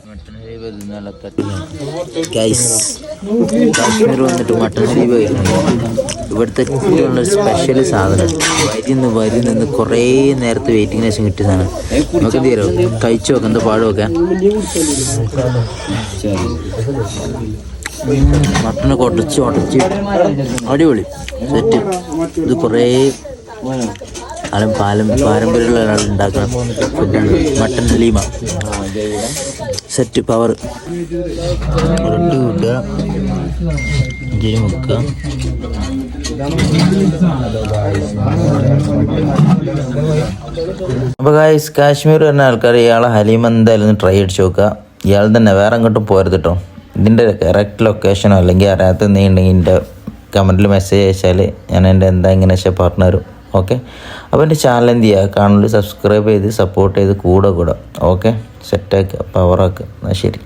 mutton ഹലീബ നല്ല കാശ്മീർ വന്നിട്ട് mutton ഹലീബ ഇവിടുത്തെ ഏറ്റവും സ്പെഷ്യൽ സാധനം വരി നിന്ന് കുറേ നേരത്തെ വെയിറ്റിങ്ങിന് ശേഷം കിട്ടിയ സാധനം നമുക്ക് എന്ത് ചെയ്യാം കഴിച്ചു നോക്കാം എന്താ പാടുമൊക്കെ മട്ടനൊക്കെ ഉടച്ച് അടിപൊളി സെറ്റ് ഇത് കുറേ പാരമ്പര്യമുള്ള ഒരാൾ ഉണ്ടാക്കണം ഫുഡാണ് മട്ടൺ ഹലീമ സെറ്റ് പവർ റൊട്ടി കൂട്ടുക ഇതിന് മുക്കുക അപ്പോൾ ഗായ്സ് കാശ്മീർ വരുന്ന ആൾക്കാർ ഇയാളെ ഹലീമ എന്തായാലും ട്രൈ അടിച്ച് നോക്കുക ഇയാൾ തന്നെ വേറെ അങ്ങോട്ടും പോരുത് കേട്ടോ ഇതിൻ്റെ കറക്റ്റ് ലൊക്കേഷനോ അല്ലെങ്കിൽ അറിയാത്ത എന്തെങ്കിലും എൻ്റെ കമൻറ്റിൽ മെസ്സേജ് അയച്ചാൽ ഞാൻ എൻ്റെ എന്താ ഇങ്ങനെ വെച്ചാൽ പറഞ്ഞു തരും ഓക്കെ അപ്പോൾ എൻ്റെ ചാനൽ എന്ത് ചെയ്യുക കാണുന്നത് സബ്സ്ക്രൈബ് ചെയ്ത് സപ്പോർട്ട് ചെയ്ത് കൂടെ ഓക്കെ സെറ്റാക്കുക പവറാക്കുക എന്നാൽ ശരി